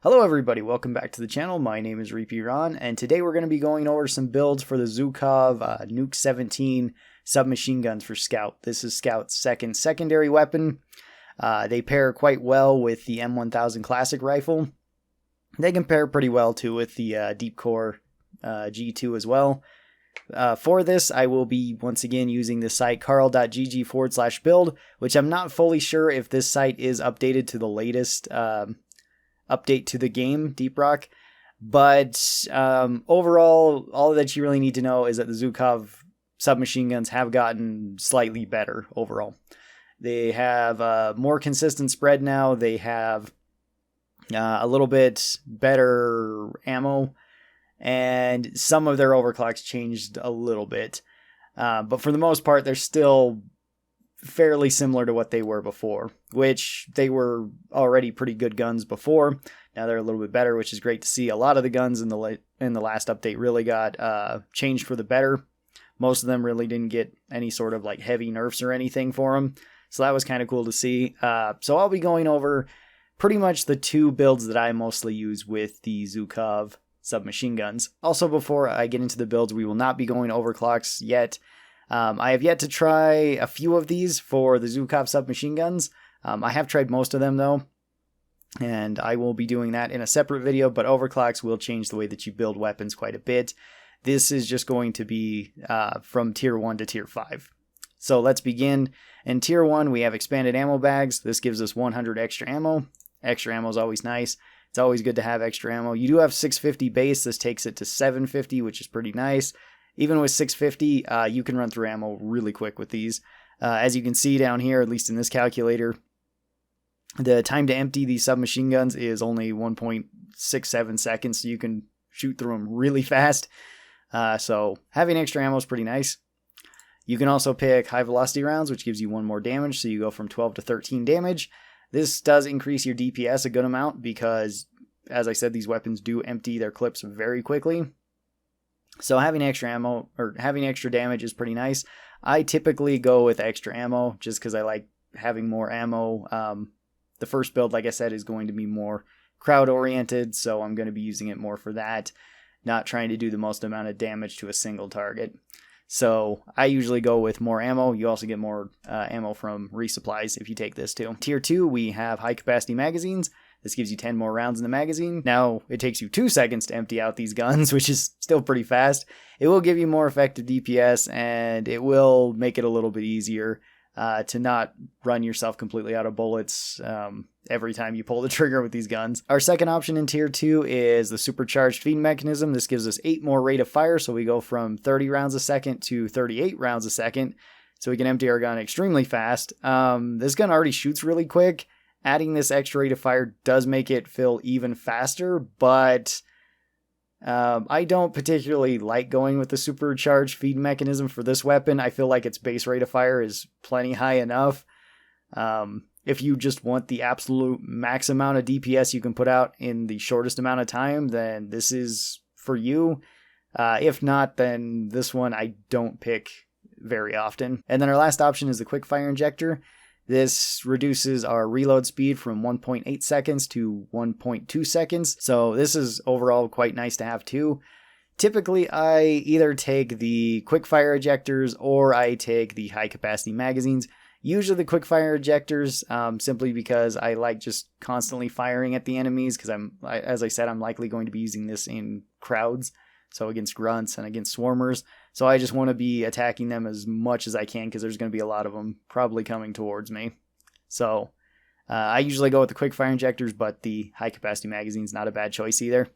Hello everybody, welcome back to the channel. My name is Repeat Ron, and today we're going to be going over some builds for the Zhukov Nuk 17 submachine guns for Scout. This is Scout's second secondary weapon. They pair quite well with the M1000 Classic rifle. They can pair pretty well too with the Deep Core G2 as well. For this, I will be once again using the site karl.gg/build, which I'm not fully sure if this site is updated to the latest update to the game, Deep Rock. But overall, all that you really need to know is that the Zhukov submachine guns have gotten slightly better overall. They have a more consistent spread now. They have a little bit better ammo, and some of their overclocks changed a little bit. But for the most part, they're still fairly similar to what they were before, which they were already pretty good guns before. Now they're a little bit better, which is great to see. A lot of the guns in the last update really got changed for the better. Most of them really didn't get any sort of like heavy nerfs or anything for them, so that was kind of cool to see. So I'll be going over pretty much the two builds that I mostly use with the Zhukov submachine guns. Also, before I get into the builds, we will not be going overclocks yet. I have yet to try a few of these for the Zhukov submachine guns. I have tried most of them though, and I will be doing that in a separate video, but overclocks will change the way that you build weapons quite a bit. This is just going to be from tier 1 to tier 5. So let's begin. In tier 1, we have expanded ammo bags. This gives us 100 extra ammo. Extra ammo is always nice. It's always good to have extra ammo. You do have 650 base. This takes it to 750, which is pretty nice. Even with 650, you can run through ammo really quick with these. As you can see down here, at least in this calculator, the time to empty these submachine guns is only 1.67 seconds, so you can shoot through them really fast. So having extra ammo is pretty nice. You can also pick high velocity rounds, which gives you 1 more damage, so you go from 12 to 13 damage. This does increase your DPS a good amount because, as I said, these weapons do empty their clips very quickly. So having extra ammo, or having extra damage, is pretty nice. I typically go with extra ammo just because I like having more ammo. The first build, like I said, is going to be more crowd-oriented, so I'm going to be using it more for that, not trying to do the most amount of damage to a single target. So I usually go with more ammo. You also get more ammo from resupplies if you take this too. Tier 2, we have high-capacity magazines. This gives you 10 more rounds in the magazine. Now, it takes you 2 seconds to empty out these guns, which is still pretty fast. It will give you more effective DPS, and it will make it a little bit easier to not run yourself completely out of bullets every time you pull the trigger with these guns. Our second option in Tier 2 is the supercharged feed mechanism. This gives us 8 more rate of fire, so we go from 30 rounds a second to 38 rounds a second, so we can empty our gun extremely fast. This gun already shoots really quick. Adding this extra rate of fire does make it fill even faster, but I don't particularly like going with the supercharged feed mechanism for this weapon. I feel like its base rate of fire is plenty high enough. If you just want the absolute max amount of DPS you can put out in the shortest amount of time, then this is for you. If not, then this one I don't pick very often. And then our last option is the quick fire injector. This reduces our reload speed from 1.8 seconds to 1.2 seconds. So this is overall quite nice to have too. Typically, I either take the quick fire ejectors or I take the high capacity magazines. Usually the quick fire ejectors, simply because I like just constantly firing at the enemies, because as I said, I'm likely going to be using this in crowds. So against grunts and against swarmers. So I just want to be attacking them as much as I can because there's going to be a lot of them probably coming towards me. So I usually go with the quick fire injectors, but the high capacity magazine's not a bad choice either.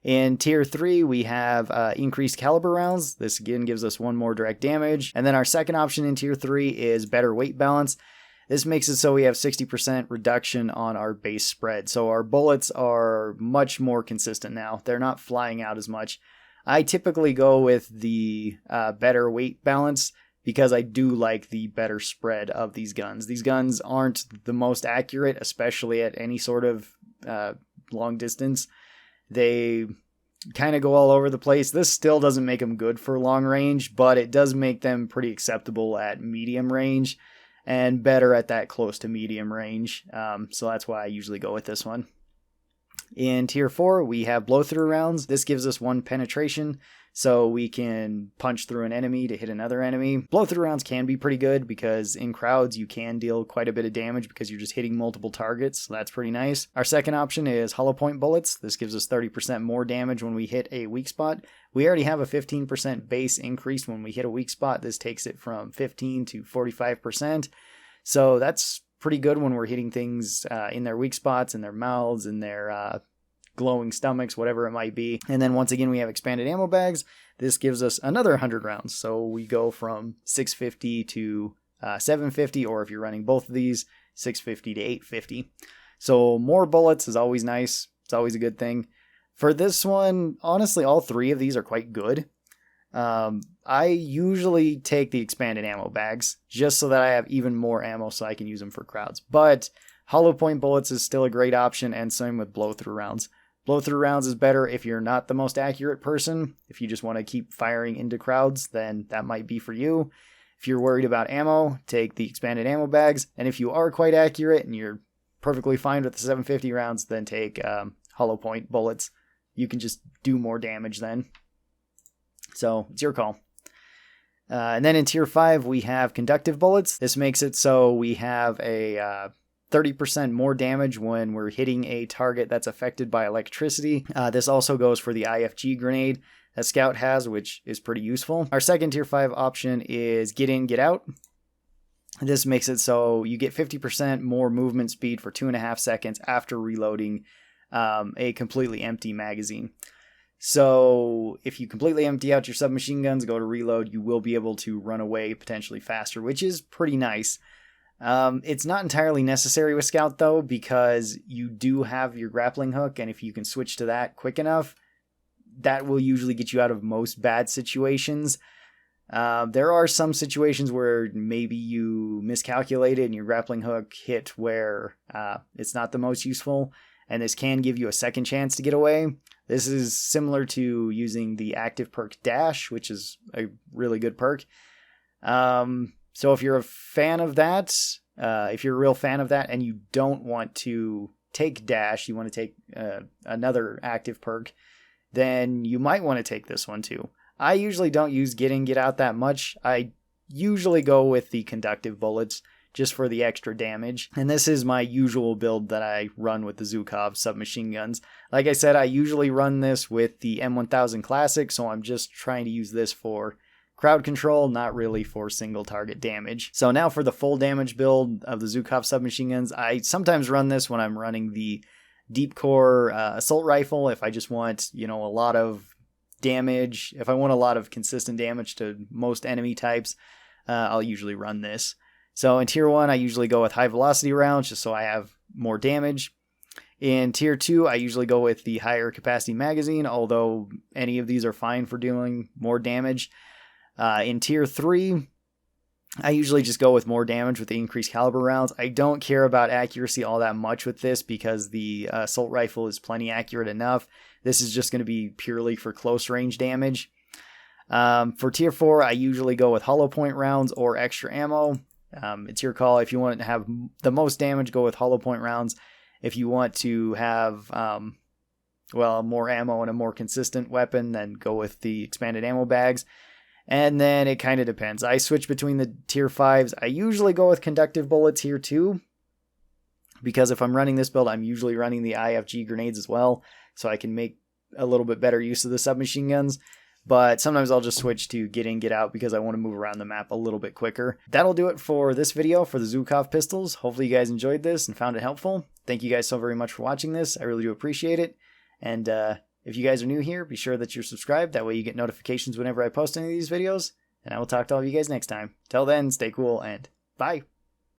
In tier 3, we have increased caliber rounds. This again gives us 1 more direct damage. And then our second option in tier 3 is better weight balance. This makes it so we have 60% reduction on our base spread. So our bullets are much more consistent now. They're not flying out as much. I typically go with the better weight balance because I do like the better spread of these guns. These guns aren't the most accurate, especially at any sort of long distance. They kind of go all over the place. This still doesn't make them good for long range, but it does make them pretty acceptable at medium range. and better at that close to medium range. So that's why I usually go with this one. In tier 4, we have blow through rounds. This gives us 1 penetration, so we can punch through an enemy to hit another enemy. Blow through rounds can be pretty good because in crowds you can deal quite a bit of damage because you're just hitting multiple targets, so that's pretty nice. Our second option is hollow point bullets. This gives us 30% more damage when we hit a weak spot. We already have a 15% base increase when we hit a weak spot. This takes it from 15 to 45%, so that's pretty good when we're hitting things in their weak spots, in their mouths, in their glowing stomachs, whatever it might be. And then once again, we have expanded ammo bags. This gives us another 100 rounds. So we go from 650 to 750, or if you're running both of these, 650 to 850. So more bullets is always nice. It's always a good thing. For this one, honestly, all 3 of these are quite good. I usually take the expanded ammo bags just so that I have even more ammo so I can use them for crowds. But hollow point bullets is still a great option, and same with blow through rounds. Blow through rounds is better if you're not the most accurate person. If you just want to keep firing into crowds, then that might be for you. If you're worried about ammo, take the expanded ammo bags. And if you are quite accurate and you're perfectly fine with the 750 rounds, then take hollow point bullets. You can just do more damage then. So it's your call. And then in tier 5, we have conductive bullets. This makes it so we have a 30% more damage when we're hitting a target that's affected by electricity. This also goes for the IFG grenade that Scout has, which is pretty useful. Our second tier 5 option is get in, get out. This makes it so you get 50% more movement speed for 2.5 seconds after reloading a completely empty magazine. So if you completely empty out your submachine guns, go to reload, you will be able to run away potentially faster, which is pretty nice. It's not entirely necessary with Scout though, because you do have your grappling hook, and if you can switch to that quick enough, that will usually get you out of most bad situations. There are some situations where maybe you miscalculated and your grappling hook hit where it's not the most useful, and this can give you a second chance to get away. This is similar to using the active perk Dash, which is a really good perk. So if you're a fan of that, if you're a real fan of that and you don't want to take Dash, you want to take another active perk, then you might want to take this one too. I usually don't use get in, get out that much. I usually go with the conductive bullets just for the extra damage. And this is my usual build that I run with the Zhukov submachine guns. Like I said, I usually run this with the M1000 Classic, so I'm just trying to use this for crowd control, not really for single target damage. So now for the full damage build of the Zhukov submachine guns, I sometimes run this when I'm running the deep core assault rifle. If I just want, a lot of damage, if I want a lot of consistent damage to most enemy types, I'll usually run this. So in tier 1, I usually go with high velocity rounds just so I have more damage. In tier 2, I usually go with the higher capacity magazine, although any of these are fine for doing more damage. In tier 3, I usually just go with more damage with the increased caliber rounds. I don't care about accuracy all that much with this because the assault rifle is plenty accurate enough. This is just going to be purely for close range damage. For tier 4, I usually go with hollow point rounds or extra ammo. It's your call. If you want to have the most damage, go with hollow point rounds. If you want to have more ammo and a more consistent weapon, then go with the expanded ammo bags. And then it kind of depends. I switch between the tier 5s. I usually go with conductive bullets here too, because if I'm running this build, I'm usually running the IFG grenades as well, so I can make a little bit better use of the submachine guns. But sometimes I'll just switch to get in, get out because I want to move around the map a little bit quicker. That'll do it for this video for the Zhukov pistols. Hopefully you guys enjoyed this and found it helpful. Thank you guys so very much for watching this. I really do appreciate it. And if you guys are new here, be sure that you're subscribed. That way you get notifications whenever I post any of these videos. And I will talk to all of you guys next time. Till then, stay cool and bye.